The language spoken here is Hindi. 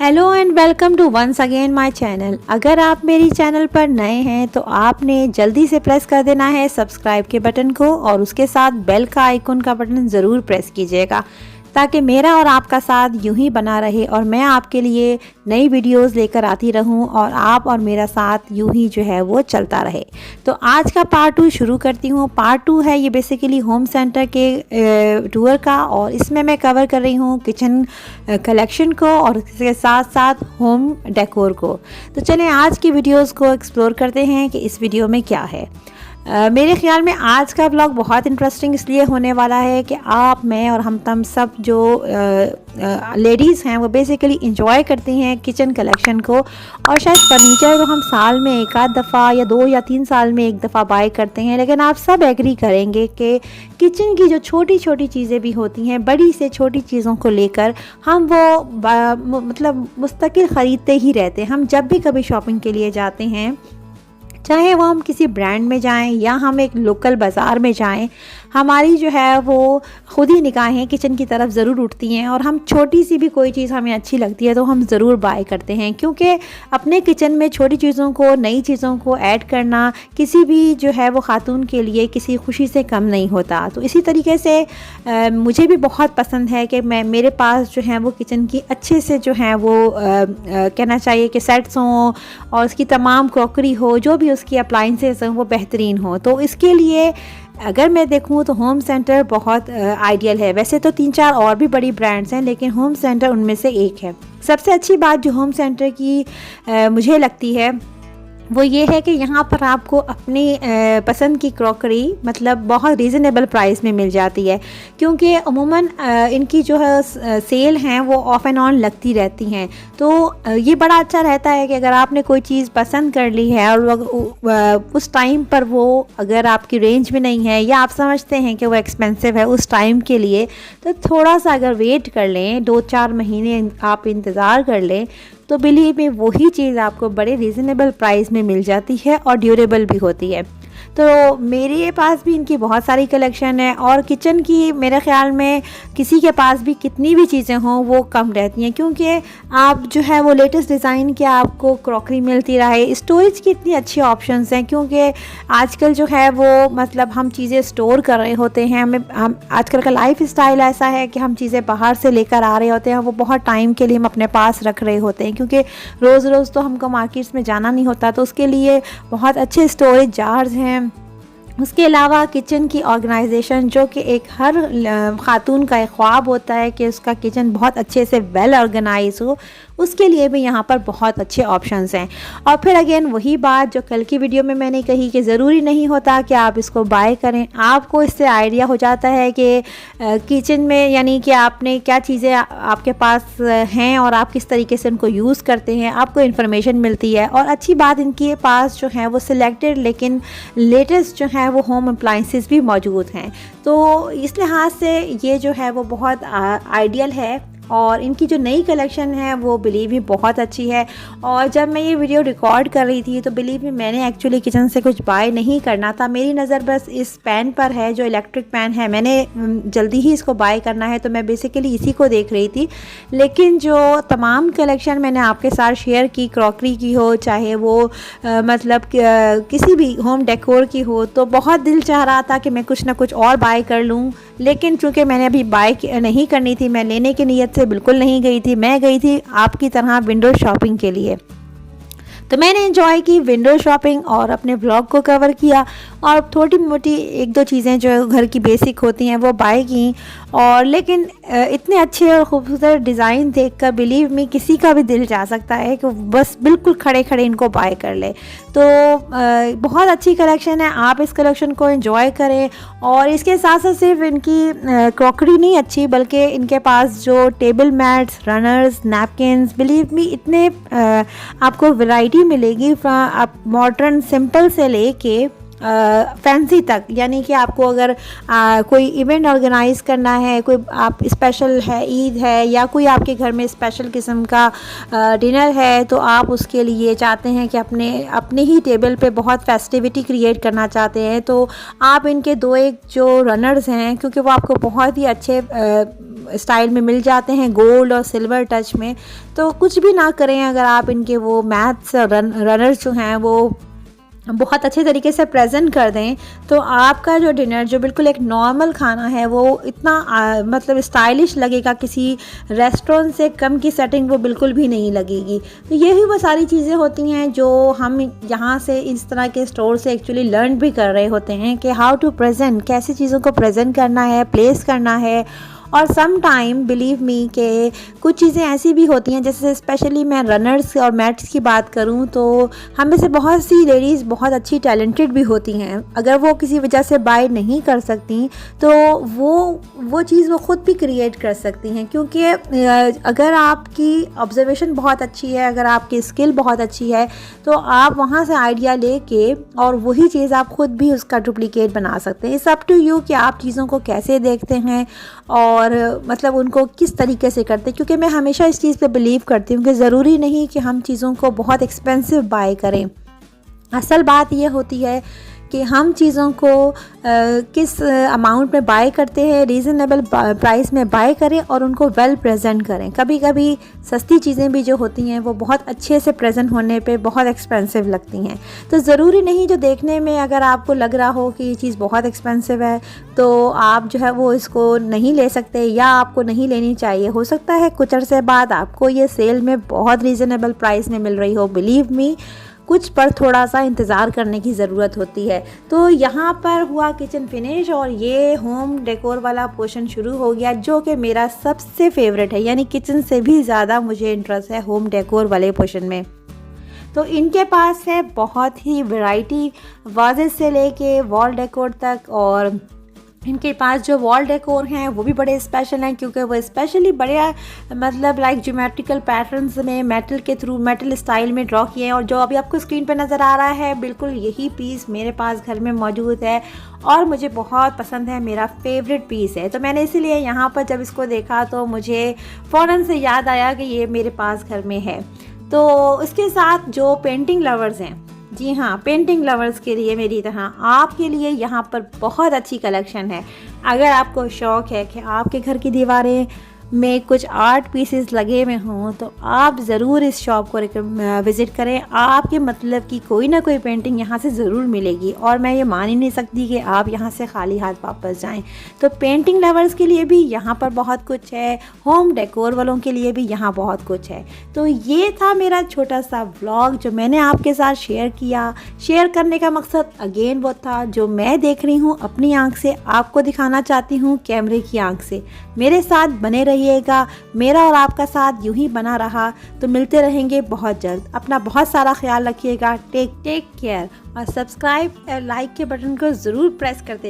Hello and welcome to once again my channel. अगर आप मेरी चैनल पर नए हैं तो आपने जल्दी से प्रेस कर देना है सब्सक्राइब के बटन को और उसके साथ बेल का आइकन का बटन ज़रूर प्रेस कीजिएगा ताकि मेरा और आपका साथ यूं ही बना रहे और मैं आपके लिए नई वीडियोस लेकर आती रहूं और आप और मेरा साथ यूं ही जो है वो चलता रहे। तो आज का पार्ट 2 शुरू करती हूं। पार्ट 2 है ये बेसिकली होम सेंटर के टूर का और इसमें मैं कवर कर रही हूं किचन कलेक्शन को और इसके साथ साथ होम डेकोर को। तो चलें आज की वीडियोस को एक्सप्लोर करते हैं कि इस वीडियो में क्या है। मेरे ख्याल में आज का ब्लॉग बहुत इंटरेस्टिंग इसलिए होने वाला है कि आप मैं और हम सब जो लेडीज़ हैं वो बेसिकली इंजॉय करती हैं किचन कलेक्शन को और शायद फर्नीचर को हम साल में एक आध दफ़ा या 2 या 3 साल में एक दफ़ा बाय करते हैं, लेकिन आप सब एग्री करेंगे कि किचन की जो छोटी छोटी चीज़ें भी होती हैं, बड़ी से छोटी चीज़ों को लेकर हम वो मतलब मुस्तकिल ख़रीदते ही रहते हैं। हम जब भी कभी शॉपिंग के लिए जाते हैं, चाहे वो हम किसी ब्रांड में जाएं या हम एक लोकल बाज़ार में जाएं, हमारी जो है वो ख़ुद ही निगाहें किचन की तरफ ज़रूर उठती हैं और हम छोटी सी भी कोई चीज़ हमें अच्छी लगती है तो हम ज़रूर बाय करते हैं, क्योंकि अपने किचन में छोटी चीज़ों को, नई चीज़ों को ऐड करना किसी भी जो है वो ख़ातून के लिए किसी खुशी से कम नहीं होता। तो इसी तरीके से मुझे भी बहुत पसंद है कि मेरे पास जो है वो किचन की अच्छे से जो है वो कहना चाहिए कि सेट्स हों और उसकी तमाम क्रॉकरी हो, जो भी उसकी अप्लाइंसेस हैं वो बेहतरीन हो। तो इसके लिए अगर मैं देखूं तो होम सेंटर बहुत आइडियल है। वैसे तो 3-4 और भी बड़ी ब्रांड्स हैं, लेकिन होम सेंटर उनमें से एक है। सबसे अच्छी बात जो होम सेंटर की मुझे लगती है वो ये है कि यहाँ पर आपको अपनी पसंद की क्रॉकरी मतलब बहुत रीज़नेबल प्राइस में मिल जाती है, क्योंकि अमूमन इनकी जो है सेल हैं वो ऑफ एंड ऑन लगती रहती हैं। तो ये बड़ा अच्छा रहता है कि अगर आपने कोई चीज़ पसंद कर ली है और उस टाइम पर वो अगर आपकी रेंज में नहीं है या आप समझते हैं कि वो एक्सपेंसिव है उस टाइम के लिए, तो थोड़ा सा अगर वेट कर लें, 2-4 महीने आप इंतज़ार कर लें, तो बिलीव में वही चीज़ आपको बड़े रीज़नेबल प्राइस में मिल जाती है और ड्यूरेबल भी होती है। तो मेरे पास भी इनकी बहुत सारी कलेक्शन है और किचन की मेरे ख्याल में किसी के पास भी कितनी भी चीज़ें हों वो कम रहती हैं, क्योंकि आप जो है वो लेटेस्ट डिज़ाइन की आपको क्रॉकरी मिलती रहे। स्टोरेज की इतनी अच्छी ऑप्शंस हैं, क्योंकि आजकल जो है वो मतलब हम चीज़ें स्टोर कर रहे होते हैं। हम आजकल का लाइफ स्टाइल ऐसा है कि हम चीज़ें बाहर से लेकर आ रहे होते हैं, वो बहुत टाइम के लिए हम अपने पास रख रहे होते हैं, क्योंकि रोज़ रोज़ तो हमको मार्केट्स में जाना नहीं होता। तो उसके लिए बहुत अच्छे स्टोरेज जार्स हैं। उसके अलावा किचन की ऑर्गेनाइजेशन, जो कि एक हर ख़ातून का एक ख्वाब होता है कि उसका किचन बहुत अच्छे से वेल ऑर्गेनाइज हो, उसके लिए भी यहाँ पर बहुत अच्छे ऑप्शंस हैं। और फिर अगेन वही बात जो कल की वीडियो में मैंने कही कि ज़रूरी नहीं होता कि आप इसको बाय करें। आपको इससे आइडिया हो जाता है कि किचन में यानी कि आपने क्या चीज़ें आपके पास हैं और आप किस तरीके से उनको यूज़ करते हैं, आपको इन्फॉर्मेशन मिलती है। और अच्छी बात इनके पास जो है वो सिलेक्टेड लेकिन लेटेस्ट जो है वो होम अप्लाइंसेस भी मौजूद हैं। तो इस लिहाज से ये जो है वो बहुत आइडियल है और इनकी जो नई कलेक्शन है वो बिलीव ही बहुत अच्छी है। और जब मैं ये वीडियो रिकॉर्ड कर रही थी तो बिलीव ही मैंने एक्चुअली किचन से कुछ बाय नहीं करना था। मेरी नज़र बस इस पैन पर है जो इलेक्ट्रिक पैन है, मैंने जल्दी ही इसको बाय करना है तो मैं बेसिकली इसी को देख रही थी। लेकिन जो तमाम कलेक्शन मैंने आपके साथ शेयर की, क्रॉकरी की हो चाहे वो मतलब किसी भी होम डेकोर की हो, तो बहुत दिल चाह रहा था कि मैं कुछ ना कुछ और बाय कर लूँ। लेकिन चूँकि मैंने अभी बाय नहीं करनी थी, मैं लेने की नीयत से बिल्कुल नहीं गई थी। मैं गई थी आपकी तरह विंडो शॉपिंग के लिए। तो मैंने एंजॉय की विंडो शॉपिंग और अपने ब्लॉग को कवर किया और थोड़ी मोटी 1-2 चीज़ें जो घर की बेसिक होती हैं वो बाय की। और लेकिन इतने अच्छे और ख़ूबसूरत डिज़ाइन देखकर बिलीव में किसी का भी दिल जा सकता है कि बस बिल्कुल खड़े खड़े इनको बाय कर ले। तो बहुत अच्छी कलेक्शन है, आप इस कलेक्शन को एंजॉय करें। और इसके साथ साथ सिर्फ इनकी क्रॉकरी नहीं अच्छी, बल्कि इनके पास जो table mats, runners, napkins, believe me इतने आपको वैरायटी मिलेगी आप मॉडर्न सिंपल से लेके फैंसी तक। यानी कि आपको अगर कोई इवेंट ऑर्गेनाइज़ करना है, कोई आप स्पेशल है, ईद है या कोई आपके घर में स्पेशल किस्म का डिनर है, तो आप उसके लिए चाहते हैं कि अपने ही टेबल पे बहुत फेस्टिविटी क्रिएट करना चाहते हैं, तो आप इनके 2-1 जो रनर्स हैं, क्योंकि वो आपको बहुत ही अच्छे स्टाइल में मिल जाते हैं, गोल्ड और सिल्वर टच में। तो कुछ भी ना करें, अगर आप इनके वो मैथ्स रनर्स जो हैं वो बहुत अच्छे तरीके से प्रेजेंट कर दें, तो आपका जो डिनर जो बिल्कुल एक नॉर्मल खाना है वो इतना मतलब स्टाइलिश लगेगा, किसी रेस्टोरेंट से कम की सेटिंग वो बिल्कुल भी नहीं लगेगी। तो यही वो सारी चीज़ें होती हैं जो हम यहाँ से इस तरह के स्टोर से एक्चुअली लर्न भी कर रहे होते हैं कि हाउ टू प्रेजेंट, कैसी चीज़ों को प्रेजेंट करना है, प्लेस करना है। और सम टाइम बिलीव मी कि कुछ चीज़ें ऐसी भी होती हैं, जैसे स्पेशली मैं रनर्स और मैट्स की बात करूं तो हम में से बहुत सी लेडीज़ बहुत अच्छी टैलेंटेड भी होती हैं। अगर वो किसी वजह से बाय नहीं कर सकती तो वो चीज़ वो ख़ुद भी क्रिएट कर सकती हैं, क्योंकि अगर आपकी ऑब्जर्वेशन बहुत अच्छी है, अगर आपकी स्किल बहुत अच्छी है, तो आप वहाँ से आइडिया लेके और वही चीज़ आप ख़ुद भी उसका डुप्लिकेट बना सकते हैं। इट्स अप टू यू कि आप चीज़ों को कैसे देखते हैं और मतलब उनको किस तरीके से करते हैं। क्योंकि मैं हमेशा इस चीज़ पे बिलीव करती हूँ कि ज़रूरी नहीं कि हम चीज़ों को बहुत एक्सपेंसिव बाय करें। असल बात ये होती है कि हम चीज़ों को किस अमाउंट में बाय करते हैं, रीज़नेबल प्राइस में बाय करें और उनको वेल प्रेजेंट करें। कभी कभी सस्ती चीज़ें भी जो होती हैं वो बहुत अच्छे से प्रेजेंट होने पे बहुत एक्सपेंसिव लगती हैं। तो ज़रूरी नहीं जो देखने में अगर आपको लग रहा हो कि ये चीज़ बहुत एक्सपेंसिव है तो आप जो है वो इसको नहीं ले सकते या आपको नहीं लेनी चाहिए। हो सकता है कुछ अरसे बाद आपको ये सेल में बहुत रीज़नेबल प्राइस में मिल रही हो। बिलीव मी, कुछ पर थोड़ा सा इंतज़ार करने की ज़रूरत होती है। तो यहाँ पर हुआ किचन फिनिश और ये होम डेकोर वाला पोर्शन शुरू हो गया, जो कि मेरा सबसे फेवरेट है। यानी किचन से भी ज़्यादा मुझे इंटरेस्ट है होम डेकोर वाले पोर्शन में। तो इनके पास है बहुत ही वैरायटी, वाजेस से लेके वॉल डेकोर तक। और इनके पास जो वॉल डेकोर हैं वो भी बड़े स्पेशल हैं, क्योंकि वो स्पेशली बड़े मतलब लाइक ज्योमेट्रिकल पैटर्न्स में मेटल के थ्रू, मेटल स्टाइल में ड्रॉ किए हैं। और जो अभी आपको स्क्रीन पे नज़र आ रहा है, बिल्कुल यही पीस मेरे पास घर में मौजूद है और मुझे बहुत पसंद है, मेरा फेवरेट पीस है। तो मैंने इसीलिए यहाँ पर जब इसको देखा तो मुझे फ़ौरन से याद आया कि ये मेरे पास घर में है। तो इसके साथ जो पेंटिंग लवर्स हैं, जी हाँ, पेंटिंग लवर्स के लिए मेरी तरह आपके लिए यहाँ पर बहुत अच्छी कलेक्शन है। अगर आपको शौक़ है कि आपके घर की दीवारें में कुछ आर्ट पीसेस लगे हुए हों तो आप ज़रूर इस शॉप को विज़िट करें। आपके मतलब की कोई ना कोई पेंटिंग यहाँ से ज़रूर मिलेगी और मैं ये मान ही नहीं सकती कि आप यहाँ से खाली हाथ वापस जाएं। तो पेंटिंग लवर्स के लिए भी यहाँ पर बहुत कुछ है, होम डेकोर वालों के लिए भी यहाँ बहुत कुछ है। तो ये था मेरा छोटा सा व्लॉग जो मैंने आपके साथ शेयर किया। शेयर करने का मकसद अगेन वो था जो मैं देख रही हूँ अपनी आँख से, आपको दिखाना चाहती हूँ कैमरे की आँख से। मेरे साथ बने रहिएगा, मेरा और आपका साथ यूं ही बना रहा तो मिलते रहेंगे बहुत जल्द। अपना बहुत सारा ख्याल रखिएगा। टेक केयर और सब्सक्राइब और लाइक के बटन को ज़रूर प्रेस करते